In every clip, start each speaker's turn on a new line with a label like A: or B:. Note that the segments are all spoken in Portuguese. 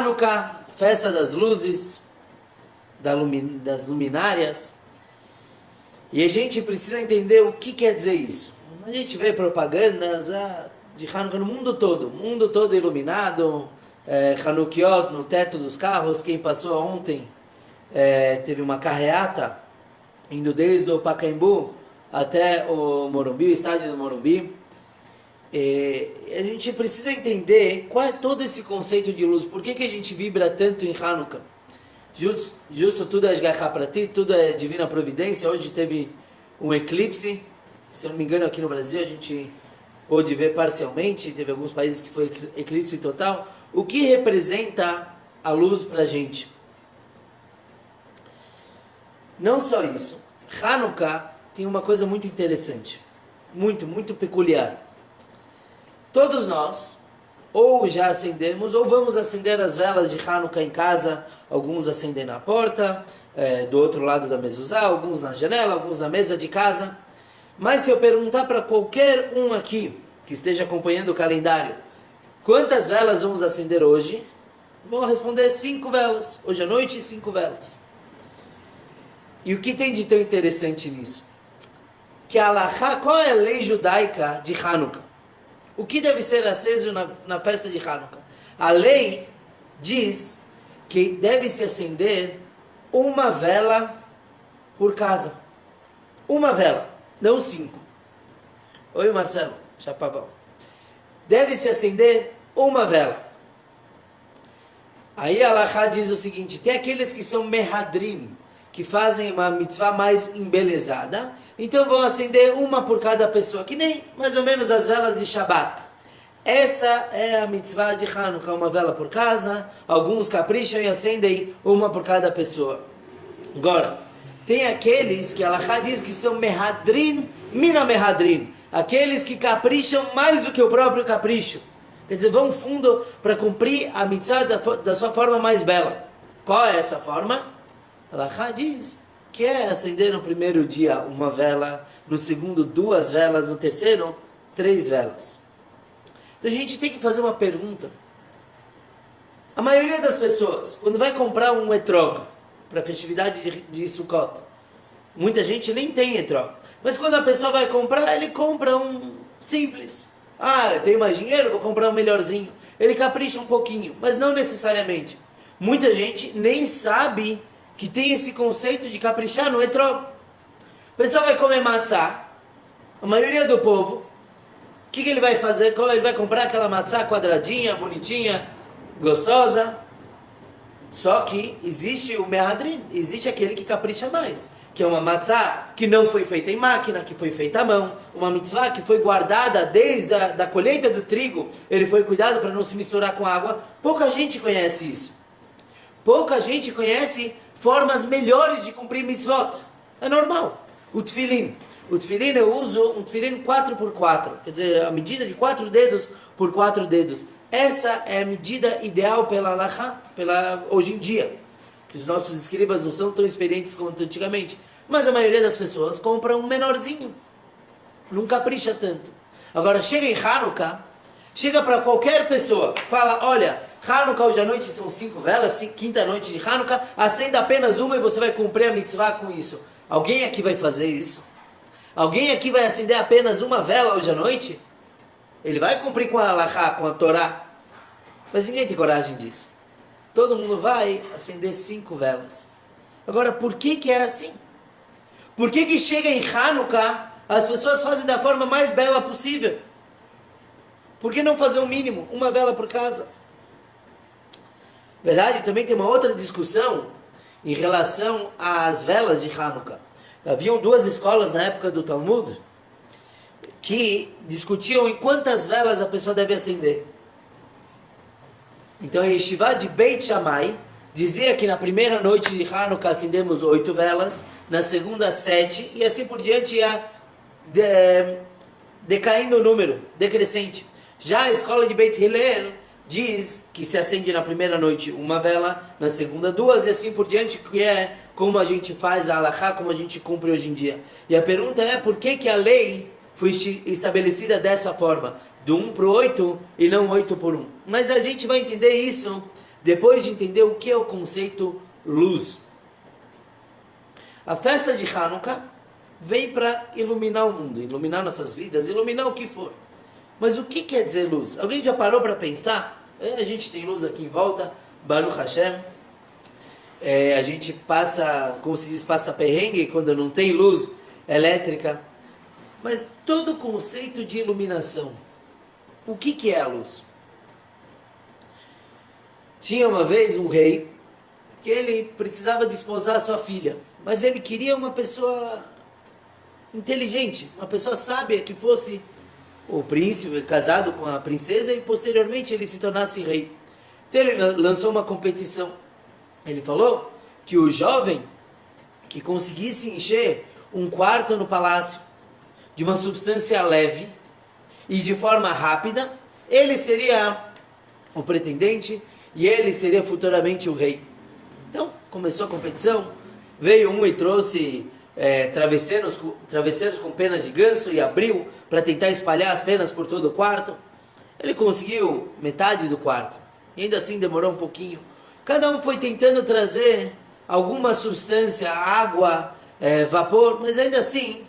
A: Hanukkah, festa das luzes, das luminárias. E a gente precisa entender o que quer dizer isso. A gente vê propagandas de Hanukkah no mundo todo iluminado, Hanukiot no teto dos carros. Quem passou ontem teve uma carreata indo desde o Pacaembu até o Morumbi, o estádio do Morumbi. A gente precisa entender qual é todo esse conceito de luz. Por que a gente vibra tanto em Hanukkah? Justo tudo é Ashgacha Pratit, tudo é divina providência. Hoje teve um eclipse, se eu não me engano aqui no Brasil a gente pôde ver parcialmente, teve alguns países que foi eclipse total. O que representa a luz para a gente? Não só isso, Hanukkah tem uma coisa muito interessante, muito peculiar. Todos nós, ou já acendemos, ou vamos acender as velas de Hanukkah em casa. Alguns acendem na porta, do outro lado da mezuzá, alguns na janela, alguns na mesa de casa. Mas se eu perguntar para qualquer um aqui, que esteja acompanhando o calendário, quantas velas vamos acender hoje? Vão responder 5 velas. Hoje à noite, 5 velas. E o que tem de tão interessante nisso? Que a Halachá, qual é a lei judaica de Hanukkah? O que deve ser aceso na festa de Hanukkah? A lei diz que deve se acender uma vela por casa. Uma vela, não 5. Oi, Marcelo, Chapaval. Deve se acender uma vela. Aí a Halachá diz o seguinte: tem aqueles que são mehadrim, que fazem uma mitzvah mais embelezada, então vão acender uma por cada pessoa, que nem mais ou menos as velas de Shabbat. Essa é a mitzvah de Hanukkah, uma vela por casa. Alguns capricham e acendem uma por cada pessoa. Agora, tem aqueles que a Halachá diz que são mehadrin, mina mehadrin, aqueles que capricham mais do que o próprio capricho. Quer dizer, vão fundo para cumprir a mitzvah da sua forma mais bela. Qual é essa forma? A Halachá diz que é acender no primeiro dia uma vela, no segundo 2 velas, no terceiro 3 velas. Então a gente tem que fazer uma pergunta. A maioria das pessoas, quando vai comprar um etrog para a festividade de Sukkot, muita gente nem tem etrog, mas quando a pessoa vai comprar, ele compra um simples. Eu tenho mais dinheiro, vou comprar um melhorzinho. Ele capricha um pouquinho, mas não necessariamente. Muita gente nem sabe que tem esse conceito de caprichar no etrog. A pessoa vai comer matzá, a maioria do povo, o que ele vai fazer? Ele vai comprar aquela matzá quadradinha, bonitinha, gostosa. Só que existe o mehadrin, existe aquele que capricha mais, que é uma matzá que não foi feita em máquina, que foi feita à mão, uma mitzvah que foi guardada desde a colheita do trigo, ele foi cuidado para não se misturar com água. Pouca gente conhece isso. Pouca gente conhece formas melhores de cumprir mitzvot. É normal. O tefilin. O tefilin eu uso um tefilin 4x4, quer dizer, a medida de 4 dedos por 4 dedos. Essa é a medida ideal pela Halachá, hoje em dia. Que os nossos escribas não são tão experientes quanto antigamente. Mas a maioria das pessoas compra um menorzinho. Não capricha tanto. Agora chega em Hanukkah, chega para qualquer pessoa, fala: olha, Hanukkah hoje à noite são 5 velas, quinta noite de Hanukkah, acenda apenas uma e você vai cumprir a mitzvah com isso. Alguém aqui vai fazer isso? Alguém aqui vai acender apenas uma vela hoje à noite? Ele vai cumprir com a Halachá, com a Torá. Mas ninguém tem coragem disso. Todo mundo vai acender 5 velas. Agora, por que é assim? Por que chega em Hanukkah, as pessoas fazem da forma mais bela possível? Por que não fazer o mínimo? Uma vela por casa. Verdade, também tem uma outra discussão em relação às velas de Hanukkah. Haviam 2 escolas na época do Talmud que discutiam em quantas velas a pessoa deve acender. Então a Yeshiva de Beit Shammai dizia que na primeira noite de Hanukkah acendemos 8 velas, na segunda 7, e assim por diante ia decaindo o número, decrescente. Já a escola de Beit Hillel diz que se acende na primeira noite uma vela, na segunda 2, e assim por diante, que é como a gente faz a halachá, como a gente cumpre hoje em dia. E a pergunta é: por que a lei foi estabelecida dessa forma, do 1 para o 8 e não 8 por 1? Mas a gente vai entender isso depois de entender o que é o conceito luz. A festa de Hanukkah vem para iluminar o mundo, iluminar nossas vidas, iluminar o que for. Mas o que quer dizer luz? Alguém já parou para pensar? A gente tem luz aqui em volta, Baruch Hashem. A gente passa, como se diz, passa perrengue quando não tem luz elétrica. Mas todo o conceito de iluminação, o que é a luz? Tinha uma vez um rei que ele precisava desposar sua filha, mas ele queria uma pessoa inteligente, uma pessoa sábia que fosse o príncipe casado com a princesa e posteriormente ele se tornasse rei. Então ele lançou uma competição. Ele falou que o jovem que conseguisse encher um quarto no palácio de uma substância leve e de forma rápida, ele seria o pretendente e ele seria futuramente o rei. Então começou a competição, veio um e trouxe travesseiros com penas de ganso e abriu para tentar espalhar as penas por todo o quarto. Ele conseguiu metade do quarto, e ainda assim demorou um pouquinho. Cada um foi tentando trazer alguma substância, água, vapor, mas ainda assim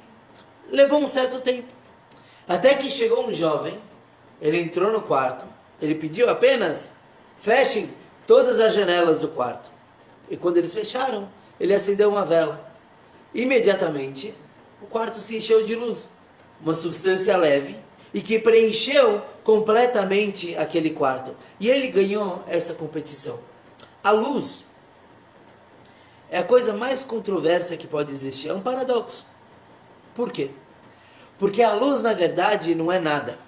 A: levou um certo tempo. Até que chegou um jovem, ele entrou no quarto, ele pediu apenas, fechem todas as janelas do quarto. E quando eles fecharam, ele acendeu uma vela. Imediatamente, o quarto se encheu de luz, uma substância leve, e que preencheu completamente aquele quarto. E ele ganhou essa competição. A luz é a coisa mais controversa que pode existir, é um paradoxo. Por quê? Porque a luz, na verdade, não é nada.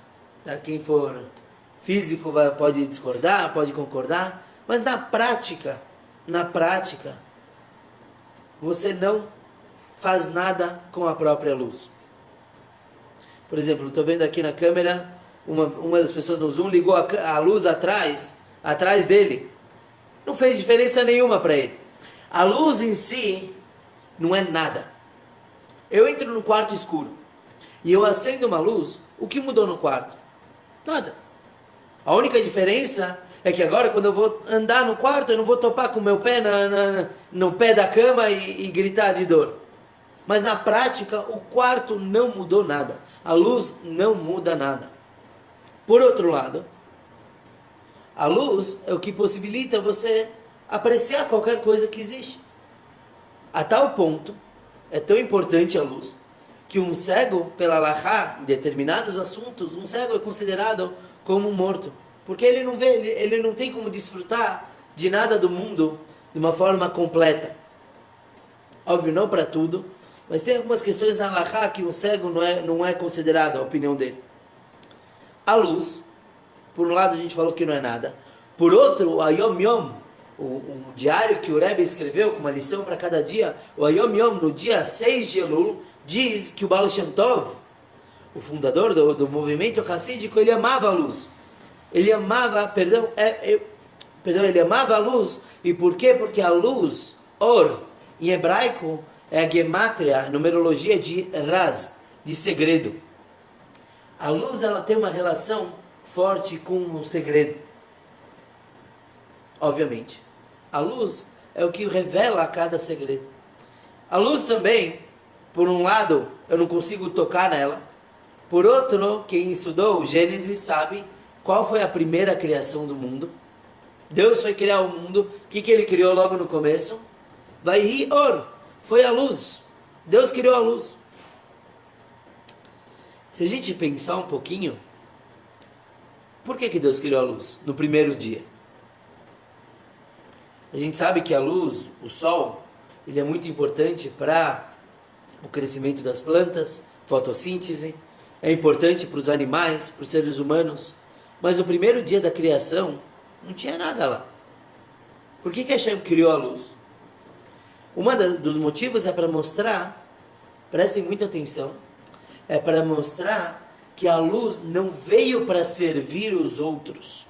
A: Tá? Quem for físico pode discordar, pode concordar, mas na prática, você não faz nada com a própria luz. Por exemplo, estou vendo aqui na câmera, uma das pessoas no Zoom ligou a luz atrás dele. Não fez diferença nenhuma para ele. A luz em si não é nada. Eu entro no quarto escuro e eu acendo uma luz, o que mudou no quarto? Nada. A única diferença é que agora quando eu vou andar no quarto, eu não vou topar com o meu pé no pé da cama e gritar de dor. Mas na prática, o quarto não mudou nada. A luz não muda nada. Por outro lado, a luz é o que possibilita você apreciar qualquer coisa que existe. A tal ponto, é tão importante a luz, que um cego, pela Halachá, em determinados assuntos, um cego é considerado como um morto. Porque ele não vê, ele não tem como desfrutar de nada do mundo de uma forma completa. Óbvio, não para tudo, mas tem algumas questões na Halachá que um cego não é considerado, a opinião dele. A luz, por um lado a gente falou que não é nada. Por outro, o Ayom Yom, o diário que o Rebbe escreveu com uma lição para cada dia, o Ayom Yom, no dia 6 de Elul, diz que o Baal Shem Tov, o fundador do movimento Hassídico, ele amava a luz. Ele amava, ele amava a luz. E por quê? Porque a luz, Or, em hebraico, é a gemátria, a numerologia de Raz, de segredo. A luz, ela tem uma relação forte com o segredo. Obviamente. A luz é o que revela a cada segredo. A luz também, por um lado, eu não consigo tocar nela. Por outro, quem estudou o Gênesis sabe qual foi a primeira criação do mundo. Deus foi criar o mundo. O que ele criou logo no começo? Vaihi Or. Foi a luz. Deus criou a luz. Se a gente pensar um pouquinho, por que Deus criou a luz no primeiro dia? A gente sabe que a luz, o sol, ele é muito importante para o crescimento das plantas, fotossíntese, é importante para os animais, para os seres humanos. Mas no primeiro dia da criação, não tinha nada lá. Por que Hashem criou a luz? Dos motivos é para mostrar, prestem muita atenção, é para mostrar que a luz não veio para servir os outros.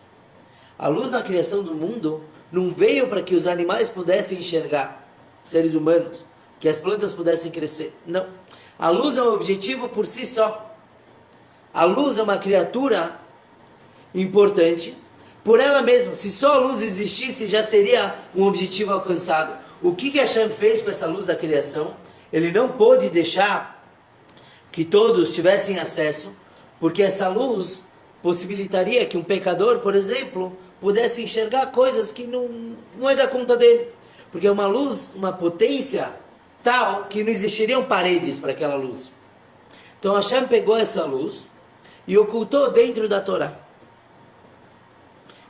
A: A luz na criação do mundo não veio para que os animais pudessem enxergar, seres humanos, que as plantas pudessem crescer. Não. A luz é um objetivo por si só. A luz é uma criatura importante por ela mesma. Se só a luz existisse, já seria um objetivo alcançado. O que Hashem fez com essa luz da criação? Ele não pôde deixar que todos tivessem acesso, porque essa luz possibilitaria que um pecador, por exemplo, pudesse enxergar coisas que não é da conta dele. Porque é uma luz, uma potência tal que não existiriam paredes para aquela luz. Então Hashem pegou essa luz e ocultou dentro da Torá.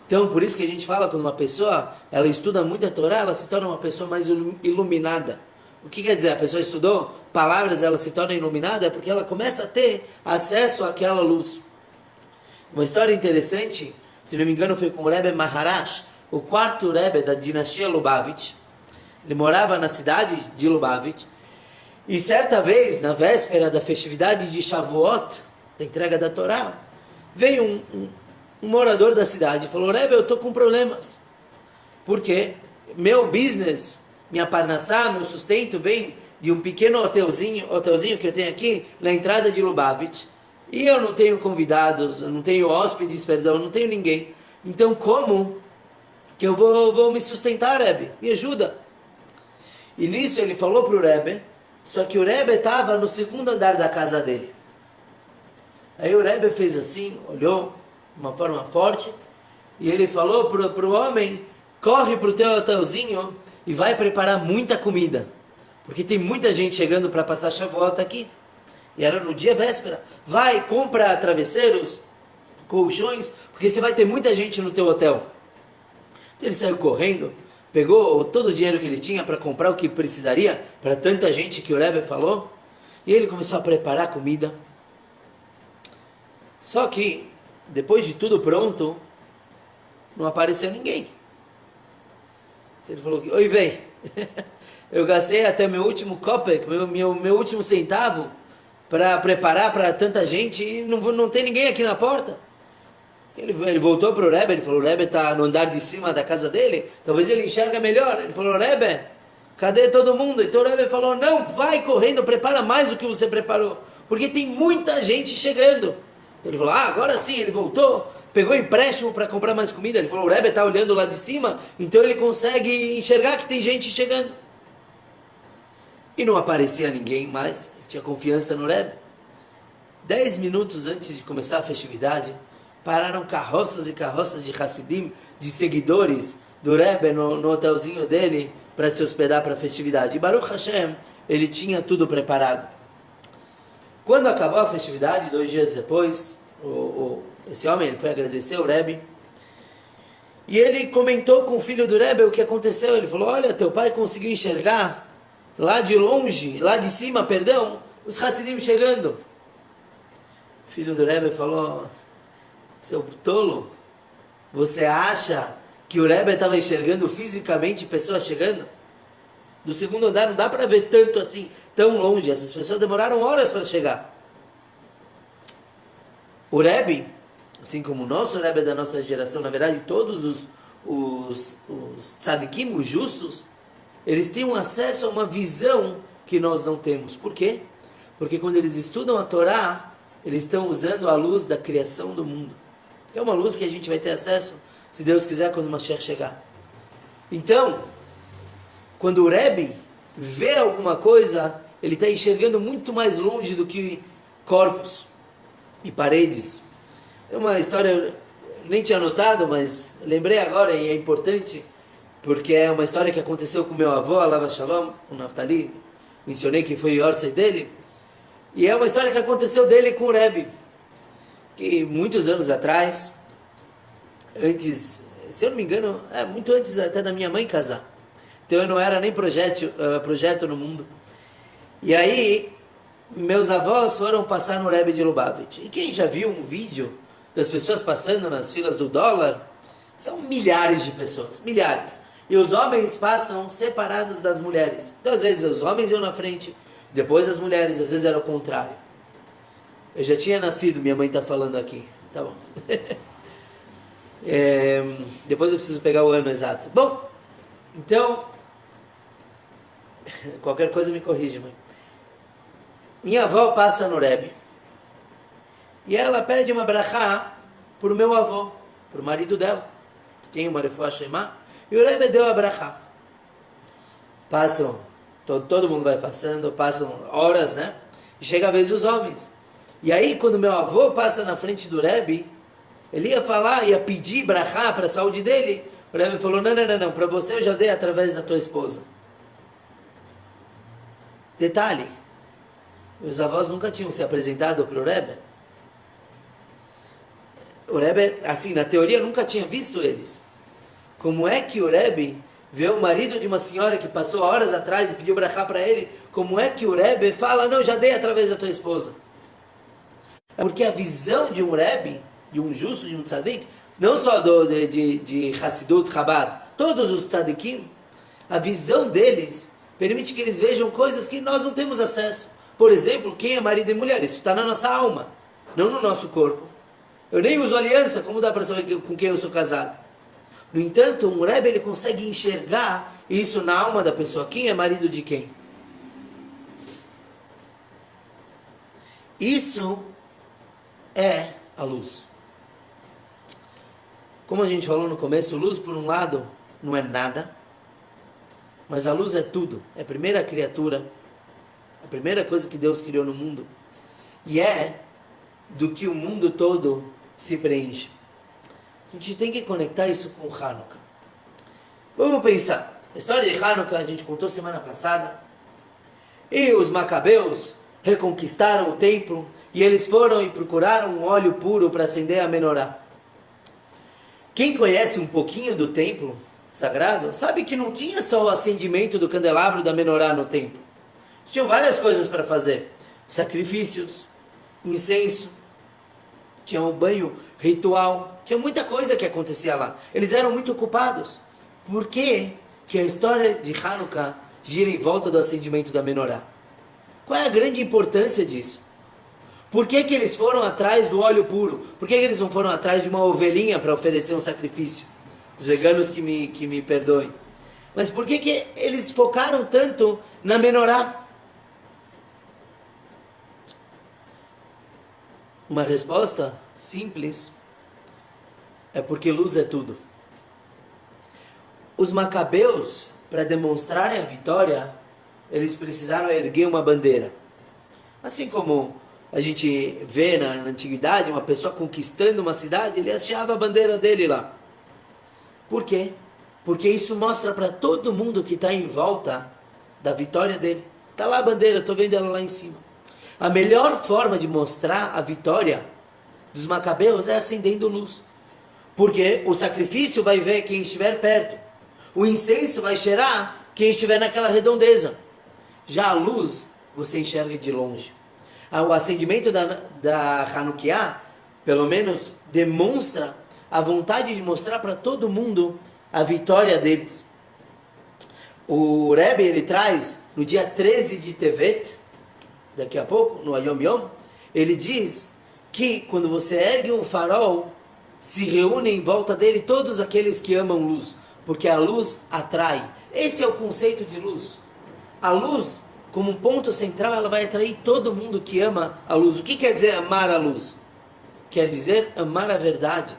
A: Então por isso que a gente fala, quando uma pessoa ela estuda muito a Torá, ela se torna uma pessoa mais iluminada. O que quer dizer? A pessoa estudou palavras, ela se torna iluminada, é porque ela começa a ter acesso àquela luz. Uma história interessante, se não me engano, foi com o Rebbe Maharaj, o quarto Rebbe da dinastia Lubavitch. Ele morava na cidade de Lubavitch. E certa vez, na véspera da festividade de Shavuot, da entrega da Torá, veio um morador da cidade e falou: Rebbe, eu estou com problemas. Por quê? Meu business, minha parnassá, meu sustento vem de um pequeno hotelzinho que eu tenho aqui na entrada de Lubavitch. E eu não tenho convidados, eu não tenho hóspedes, perdão, eu não tenho ninguém. Então como que eu vou me sustentar, Rebbe? Me ajuda. E nisso ele falou para o Rebbe, só que o Rebbe estava no segundo andar da casa dele. Aí o Rebbe fez assim, olhou de uma forma forte, e ele falou para o homem: corre para o teu hotelzinho e vai preparar muita comida, porque tem muita gente chegando para passar Shavuot aqui. E era no dia véspera. Vai, compra travesseiros, colchões, porque você vai ter muita gente no teu hotel. Então ele saiu correndo, pegou todo o dinheiro que ele tinha para comprar o que precisaria para tanta gente que o Rebbe falou, e ele começou a preparar comida. Só que, depois de tudo pronto, não apareceu ninguém. Ele falou: oi, vem, eu gastei até meu último kopek, meu último centavo, para preparar para tanta gente, e não tem ninguém aqui na porta. Ele voltou para o Rebbe, ele falou: o Rebbe está no andar de cima da casa dele, talvez ele enxerga melhor. Ele falou: Rebbe, cadê todo mundo? Então o Rebbe falou: não, vai correndo, prepara mais do que você preparou, porque tem muita gente chegando. Ele falou: agora sim. Ele voltou, pegou empréstimo para comprar mais comida. Ele falou: o Rebbe está olhando lá de cima, então ele consegue enxergar que tem gente chegando. E não aparecia ninguém mais, ele tinha confiança no Rebbe. 10 minutos antes de começar a festividade, pararam carroças e carroças de Hassidim, de seguidores do Rebbe no hotelzinho dele, para se hospedar para a festividade. E Baruch Hashem, ele tinha tudo preparado. Quando acabou a festividade, 2 dias depois, esse homem ele foi agradecer o Rebbe, e ele comentou com o filho do Rebbe o que aconteceu. Ele falou: olha, teu pai conseguiu enxergar lá de longe, lá de cima, perdão, os Hassidim chegando. O filho do Rebbe falou: seu tolo, você acha que o Rebbe estava enxergando fisicamente pessoas chegando? Do segundo andar não dá para ver tanto assim, tão longe. Essas pessoas demoraram horas para chegar. O Rebbe, assim como o nosso Rebbe da nossa geração, na verdade todos os tzadikim, os justos, eles têm um acesso a uma visão que nós não temos. Por quê? Porque quando eles estudam a Torá, eles estão usando a luz da criação do mundo. É uma luz que a gente vai ter acesso, se Deus quiser, quando o Mashiach chegar. Então, quando o Rebbe vê alguma coisa, ele está enxergando muito mais longe do que corpos e paredes. É uma história, eu nem tinha anotado, mas lembrei agora, e é importante, porque é uma história que aconteceu com meu avô, Alav Shalom, o Naftali. Mencionei que foi o Yortzeit dele. E é uma história que aconteceu dele com o Rebbe, que muitos anos atrás, antes, se eu não me engano, muito antes até da minha mãe casar. Então eu não era nem projeto no mundo. E aí, meus avós foram passar no Rebbe de Lubavitch. E quem já viu um vídeo das pessoas passando nas filas do dólar, são milhares de pessoas, milhares. E os homens passam separados das mulheres. Então às vezes os homens iam na frente, depois as mulheres, às vezes era o contrário. Eu já tinha nascido, minha mãe está falando aqui. Tá bom. Depois eu preciso pegar o ano exato. Bom, então, qualquer coisa me corrige, mãe. Minha avó passa no Rebbe e ela pede uma brachá para o meu avô, para o marido dela. tem uma refuah shema, e o Rebbe deu a brachá. Passam, todo mundo vai passando, passam horas, né? E chega a vez dos homens. E aí, quando meu avô passa na frente do Rebbe, ele ia falar, ia pedir brachá para a saúde dele. O Rebbe falou, não, para você eu já dei através da tua esposa. Detalhe, meus avós nunca tinham se apresentado para o Rebbe. O Rebbe, assim, na teoria, nunca tinha visto eles. Como é que o Rebbe vê o marido de uma senhora que passou horas atrás e pediu brachá para ele? Como é que o Rebbe fala, não, já dei através da tua esposa? É porque a visão de um Rebbe, de um justo, de um tzadik, não só de Hassidut, Chabad, todos os tzadikim, a visão deles permite que eles vejam coisas que nós não temos acesso. Por exemplo, quem é marido e mulher? Isso está na nossa alma, não no nosso corpo. Eu nem uso aliança, como dá para saber com quem eu sou casado? No entanto, um Rebbe ele consegue enxergar isso na alma da pessoa. Quem é marido de quem? Isso é a luz. Como a gente falou no começo, luz por um lado não é nada, mas a luz é tudo. É a primeira criatura, a primeira coisa que Deus criou no mundo. E é do que o mundo todo se preenche. A gente tem que conectar isso com Hanukkah. Vamos pensar. A história de Hanukkah a gente contou semana passada. E os macabeus reconquistaram o templo e eles foram e procuraram um óleo puro para acender a menorá. Quem conhece um pouquinho do templo sagrado sabe que não tinha só o acendimento do candelabro da menorá no templo. Tinham várias coisas para fazer. Sacrifícios, incenso, tinha um banho ritual, tinha muita coisa que acontecia lá. Eles eram muito ocupados. Por que que a história de Hanukkah gira em volta do acendimento da menorá? Qual é a grande importância disso? Por que que eles foram atrás do óleo puro? Por que que eles não foram atrás de uma ovelhinha para oferecer um sacrifício? Os veganos que me perdoem. Mas por que que eles focaram tanto na menorá? Uma resposta simples é porque luz é tudo. Os macabeus, para demonstrarem a vitória, eles precisaram erguer uma bandeira. Assim como a gente vê na antiguidade, uma pessoa conquistando uma cidade, ele hasteava a bandeira dele lá. Por quê? Porque isso mostra para todo mundo que está em volta da vitória dele. Está lá a bandeira, estou vendo ela lá em cima. A melhor forma de mostrar a vitória dos macabeus é acendendo luz. Porque o sacrifício vai ver quem estiver perto. O incenso vai cheirar quem estiver naquela redondeza. Já a luz, você enxerga de longe. O acendimento da Hanukkah, pelo menos, demonstra a vontade de mostrar para todo mundo a vitória deles. O Rebbe, ele traz, no dia 13 de Tevet, daqui a pouco, no Yom Yom, ele diz que quando você ergue um farol, se reúnem em volta dele todos aqueles que amam luz, porque a luz atrai. Esse é o conceito de luz. A luz, como um ponto central, ela vai atrair todo mundo que ama a luz. O que quer dizer amar a luz? Quer dizer amar a verdade.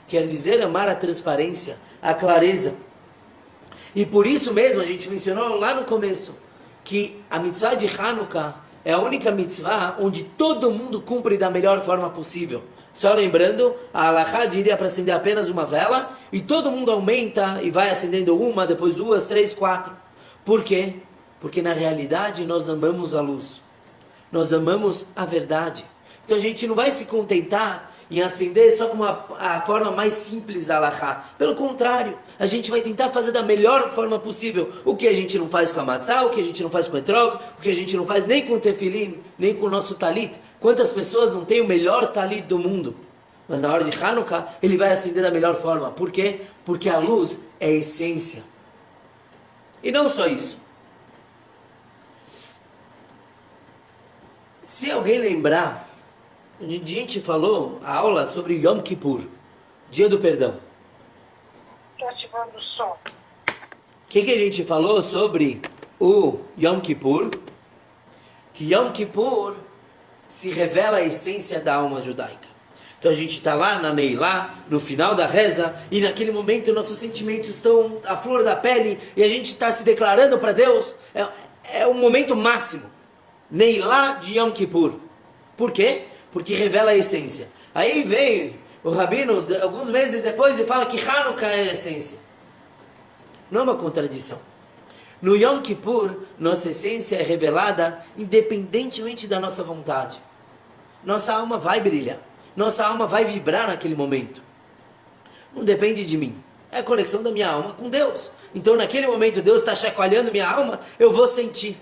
A: Quer dizer amar a transparência, a clareza. E por isso mesmo, a gente mencionou lá no começo, que a mitzvah de Hanukkah é a única mitzvah onde todo mundo cumpre da melhor forma possível. Só lembrando, a halachá diria para acender apenas uma vela, e todo mundo aumenta e vai acendendo uma, depois duas, três, quatro. Por quê? Porque na realidade nós amamos a luz. Nós amamos a verdade. Então a gente não vai se contentar em acender só com a forma mais simples da halachá. Pelo contrário, a gente vai tentar fazer da melhor forma possível. O que a gente não faz com a matzá, o que a gente não faz com o etrog, o que a gente não faz nem com o tefilim, nem com o nosso talit. Quantas pessoas não têm o melhor talit do mundo? Mas na hora de Hanukkah, ele vai acender da melhor forma. Por quê? Porque a luz é a essência. E não só isso. Se alguém lembrar, a gente falou a aula sobre Yom Kippur, Dia do Perdão.
B: Estou ativando o som.
A: O que a gente falou sobre o Yom Kippur? Que Yom Kippur se revela a essência da alma judaica. Então a gente está lá na Neilá, no final da reza, e naquele momento nossos sentimentos estão à flor da pele, e a gente está se declarando para Deus. É o momento máximo. Neilá de Yom Kippur. Por quê? Porque revela a essência. Aí veio o Rabino, alguns meses depois, e fala que Hanukkah é a essência. Não é uma contradição. No Yom Kippur, nossa essência é revelada independentemente da nossa vontade. Nossa alma vai brilhar. Nossa alma vai vibrar naquele momento. Não depende de mim. É a conexão da minha alma com Deus. Então naquele momento Deus está chacoalhando minha alma, eu vou sentir.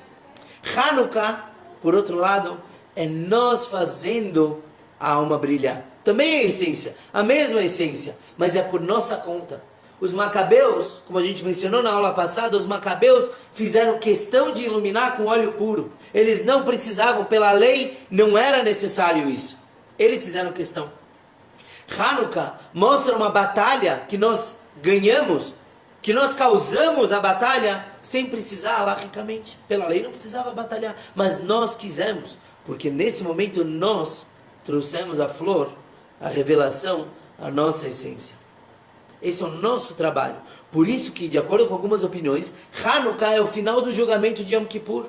A: Hanukkah, por outro lado, é nós fazendo a alma brilhar. Também é a essência, a mesma essência, mas é por nossa conta. Os macabeus, como a gente mencionou na aula passada, os macabeus fizeram questão de iluminar com óleo puro. Eles não precisavam, pela lei, não era necessário isso. Eles fizeram questão. Hanukkah mostra uma batalha que nós ganhamos, que nós causamos a batalha sem precisar, alahicamente. Pela lei não precisava batalhar, mas nós quisemos, porque nesse momento nós trouxemos a flor, a revelação, a nossa essência. Esse é o nosso trabalho. Por isso que, de acordo com algumas opiniões, Hanukkah é o final do julgamento de Yom Kippur.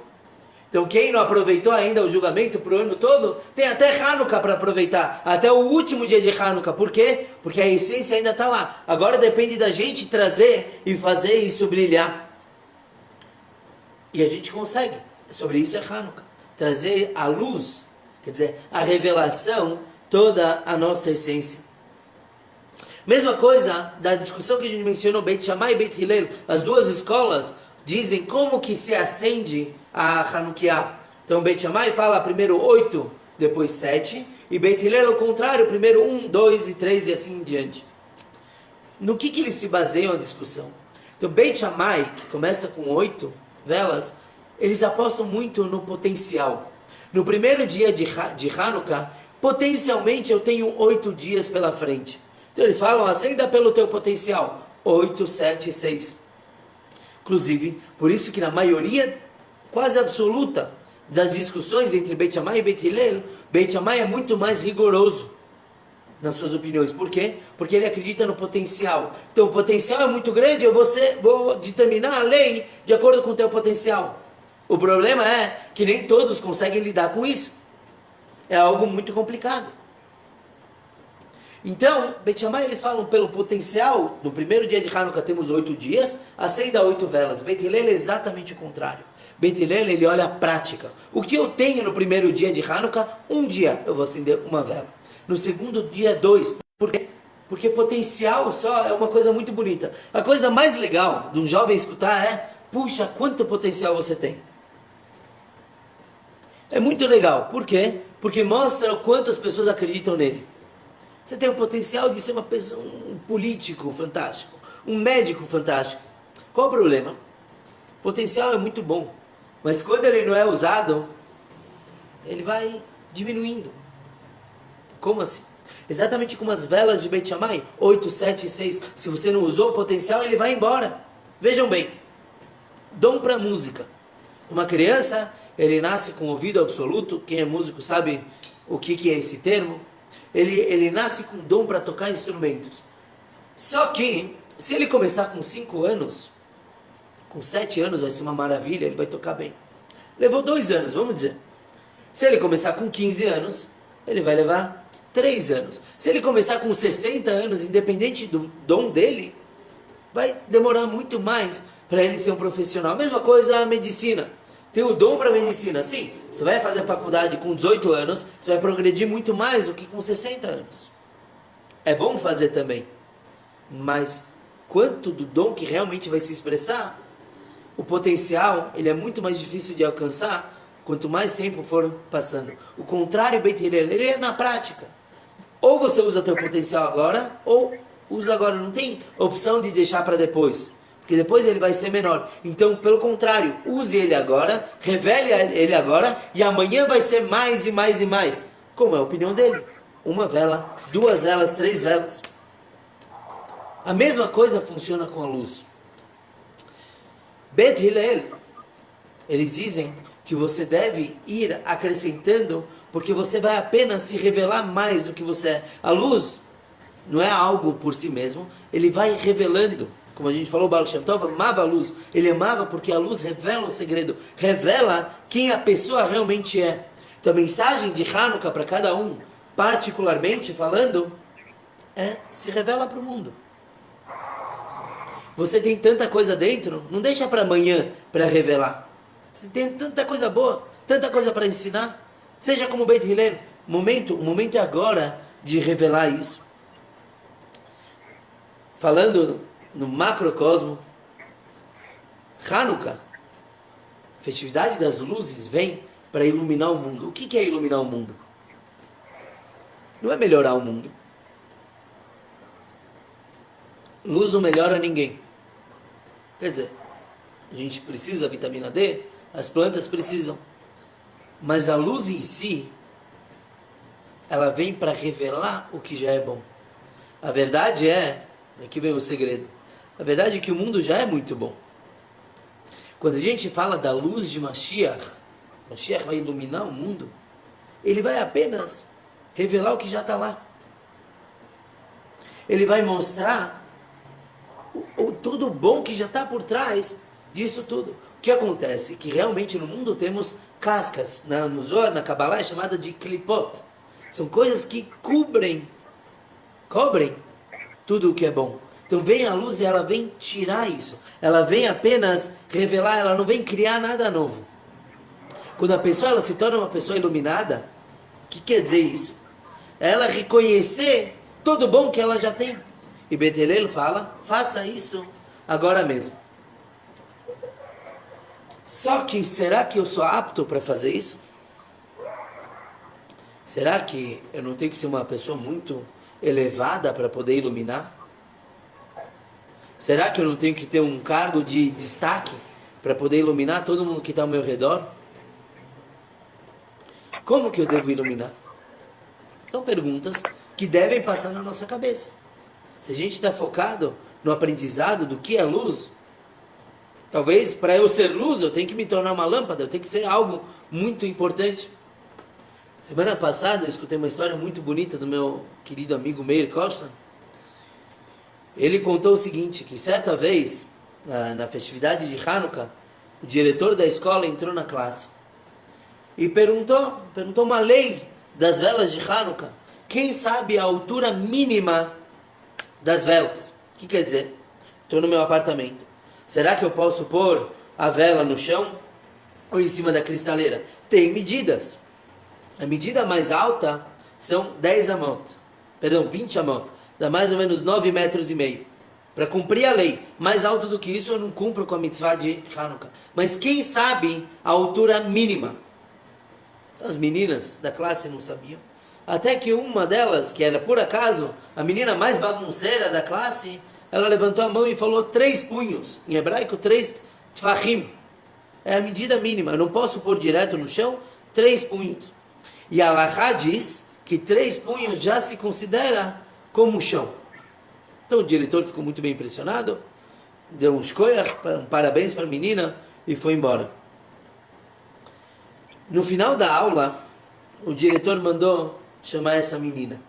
A: Então quem não aproveitou ainda o julgamento para o ano todo, tem até Hanukkah para aproveitar. Até o último dia de Hanukkah. Por quê? Porque a essência ainda está lá. Agora depende da gente trazer e fazer isso brilhar. E a gente consegue. Sobre isso é Hanukkah. Trazer a luz, quer dizer, a revelação, toda a nossa essência. Mesma coisa da discussão que a gente mencionou, Beit Shammai e Beit Hillel. As duas escolas dizem como que se acende a Hanukkah. Então Beit Shammai fala primeiro 8, depois 7. E Beit Hillel, ao contrário, primeiro 1, 2 e 3 e assim em diante. No que eles se baseiam a discussão? Então Beit Shammai, que começa com 8 velas, eles apostam muito no potencial. No primeiro dia de Hanukkah, potencialmente eu tenho 8 dias pela frente. Então eles falam, acenda pelo teu potencial. 8, 7, 6. Inclusive, por isso que na maioria quase absoluta das discussões entre Beit Shammai e Beit Hillel, Beit Shammai é muito mais rigoroso nas suas opiniões. Por quê? Porque ele acredita no potencial. Então o potencial é muito grande, eu vou determinar a lei de acordo com o teu potencial. O problema é que nem todos conseguem lidar com isso. É algo muito complicado. Então, Beit Shammai, eles falam pelo potencial. No primeiro dia de Hanukkah temos 8 dias, acenda 8 velas. Beit Hillel é exatamente o contrário. Beit Hillel, ele olha a prática. O que eu tenho no primeiro dia de Hanukkah? Um dia eu vou acender uma vela. No segundo dia, 2. Por quê? Porque potencial só é uma coisa muito bonita. A coisa mais legal de um jovem escutar é: puxa, quanto potencial você tem. É muito legal. Por quê? Porque mostra o quanto as pessoas acreditam nele. Você tem o potencial de ser uma pessoa, um político fantástico, um médico fantástico. Qual o problema? O potencial é muito bom, mas quando ele não é usado, ele vai diminuindo. Como assim? Exatamente como as velas de Beit Shammai, 8, 7 e 6. Se você não usou o potencial, ele vai embora. Vejam bem, dom para música. Uma criança, ele nasce com ouvido absoluto. Quem é músico sabe o que é esse termo. Ele nasce com dom para tocar instrumentos. Só que, se ele começar com 5 anos, com 7 anos vai ser uma maravilha, ele vai tocar bem. Levou 2 anos, vamos dizer. Se ele começar com 15 anos, ele vai levar 3 anos. Se ele começar com 60 anos, independente do dom dele, vai demorar muito mais para ele ser um profissional. Mesma coisa a medicina. Tem o dom para medicina. Sim, você vai fazer faculdade com 18 anos, você vai progredir muito mais do que com 60 anos. É bom fazer também. Mas quanto do dom que realmente vai se expressar, o potencial, ele é muito mais difícil de alcançar quanto mais tempo for passando. O contrário, Beit Hillel, ele é na prática. Ou você usa teu potencial agora, ou usa agora. Não tem opção de deixar para depois. Porque depois ele vai ser menor. Então, pelo contrário, use ele agora, revele ele agora, e amanhã vai ser mais e mais e mais. Como é a opinião dele? 1 vela, 2 velas, 3 velas. A mesma coisa funciona com a luz. Beit Hillel, eles dizem que você deve ir acrescentando, porque você vai apenas se revelar mais do que você é. A luz não é algo por si mesmo, ele vai revelando. Como a gente falou, o Baal Shem Tov amava a luz. Ele amava porque a luz revela o segredo, revela quem a pessoa realmente é. Então a mensagem de Hanukkah para cada um, particularmente falando, se revela para o mundo. Você tem tanta coisa dentro, não deixa para amanhã para revelar. Você tem tanta coisa boa, tanta coisa para ensinar. Seja como Beit Hillel, o momento é agora de revelar isso. Falando no macrocosmo, Hanukkah, festividade das luzes, vem para iluminar o mundo. O que é iluminar o mundo? Não é melhorar o mundo. Luz não melhora ninguém. Quer dizer, a gente precisa da vitamina D, as plantas precisam. Mas a luz em si, ela vem para revelar o que já é bom. A verdade aqui vem o segredo, a verdade é que o mundo já é muito bom. Quando a gente fala da luz de Mashiach, Mashiach vai iluminar o mundo, ele vai apenas revelar o que já está lá. Ele vai mostrar tudo bom que já está por trás disso tudo. O que acontece? Que realmente no mundo temos cascas. No Zohar, na Kabbalah, é chamada de klipot. São coisas que cobrem tudo o que é bom. Então vem a luz e ela vem tirar isso. Ela vem apenas revelar, ela não vem criar nada novo. Quando a pessoa ela se torna uma pessoa iluminada, o que quer dizer isso? Ela reconhecer todo o bom que ela já tem. E Beit Hillel fala, faça isso agora mesmo. Só que, será que eu sou apto para fazer isso? Será que eu não tenho que ser uma pessoa muito elevada para poder iluminar? Será que eu não tenho que ter um cargo de destaque para poder iluminar todo mundo que está ao meu redor? Como que eu devo iluminar? São perguntas que devem passar na nossa cabeça. Se a gente está focado no aprendizado do que é luz, talvez para eu ser luz eu tenho que me tornar uma lâmpada, eu tenho que ser algo muito importante. Semana passada eu escutei uma história muito bonita do meu querido amigo Meir Costa. Ele contou o seguinte, que certa vez, na festividade de Hanukkah, o diretor da escola entrou na classe e perguntou uma lei das velas de Hanukkah. Quem sabe a altura mínima das velas? O que quer dizer? Estou no meu apartamento. Será que eu posso pôr a vela no chão ou em cima da cristaleira? Tem medidas. A medida mais alta são 20 amot. Dá mais ou menos 9,5 metros. Para cumprir a lei. Mais alto do que isso eu não cumpro com a mitzvah de Hanukkah. Mas quem sabe a altura mínima? As meninas da classe não sabiam. Até que uma delas, que era por acaso a menina mais bagunceira da classe, ela levantou a mão e falou 3 punhos. Em hebraico, 3 tfachim. É a medida mínima. Eu não posso pôr direto no chão 3 punhos. E a Halachá diz que 3 punhos já se considera como chão. Então o diretor ficou muito bem impressionado, deu um parabéns para a menina e foi embora. No final da aula, o diretor mandou chamar essa menina.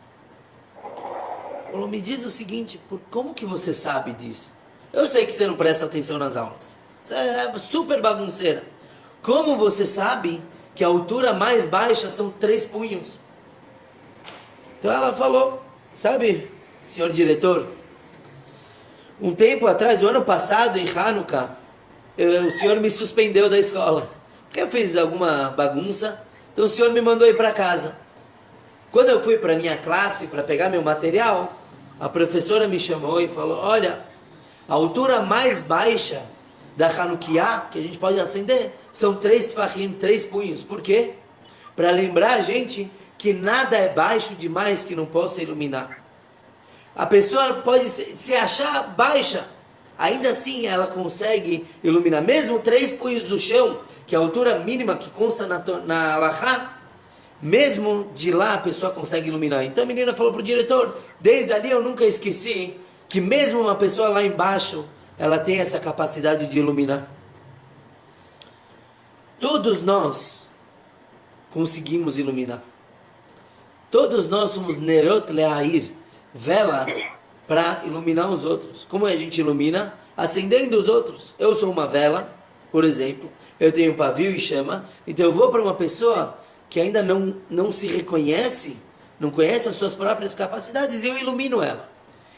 A: Falou, me diz o seguinte, como que você sabe disso? Eu sei que você não presta atenção nas aulas. Você é super bagunceira. Como você sabe que a altura mais baixa são 3 punhos? Então ela falou, sabe, senhor diretor, um tempo atrás, do ano passado, em Hanukkah, o senhor me suspendeu da escola. Porque eu fiz alguma bagunça, então o senhor me mandou ir para casa. Quando eu fui para minha classe, para pegar meu material, a professora me chamou e falou, olha, a altura mais baixa da Hanukkah, que a gente pode acender, são 3 tfachim, 3 punhos. Por quê? Para lembrar a gente que nada é baixo demais que não possa iluminar. A pessoa pode se achar baixa, ainda assim ela consegue iluminar. Mesmo 3 punhos do chão, que é a altura mínima que consta na Halachá, mesmo de lá a pessoa consegue iluminar. Então a menina falou para o diretor, desde ali eu nunca esqueci que mesmo uma pessoa lá embaixo, ela tem essa capacidade de iluminar. Todos nós conseguimos iluminar. Todos nós somos Nerot Leair, velas para iluminar os outros. Como a gente ilumina? Acendendo os outros. Eu sou uma vela, por exemplo, eu tenho um pavio e chama, então eu vou para uma pessoa que ainda não se reconhece, não conhece as suas próprias capacidades, e eu ilumino ela.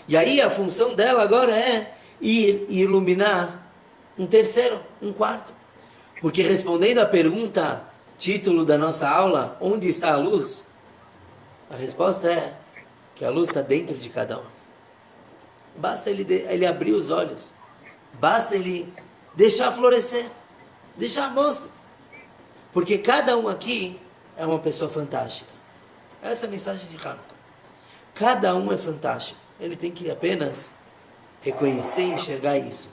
A: E aí a função dela agora é ir e iluminar um terceiro, um quarto. Porque respondendo à pergunta, título da nossa aula, onde está a luz? A resposta é que a luz está dentro de cada um. Basta ele abrir os olhos. Basta ele deixar florescer. Deixar mostrar. Porque cada um aqui é uma pessoa fantástica. Essa é a mensagem de Hanukkah. Cada um é fantástico. Ele tem que apenas reconhecer e enxergar isso.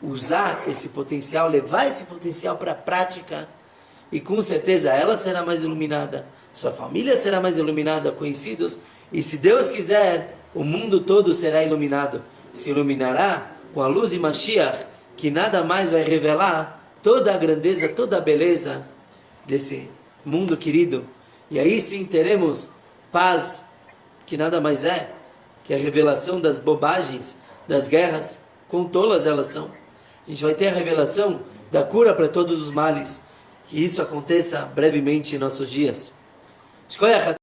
A: Usar esse potencial, levar esse potencial para a prática. E com certeza ela será mais iluminada. Sua família será mais iluminada, conhecidos. E se Deus quiser, o mundo todo será iluminado. Se iluminará com a luz de Mashiach, que nada mais vai revelar toda a grandeza, toda a beleza desse mundo querido. E aí sim teremos paz, que nada mais é que a revelação das bobagens, das guerras, quão tolas elas são. A gente vai ter a revelação da cura para todos os males. Que isso aconteça brevemente em nossos dias. Shkoyach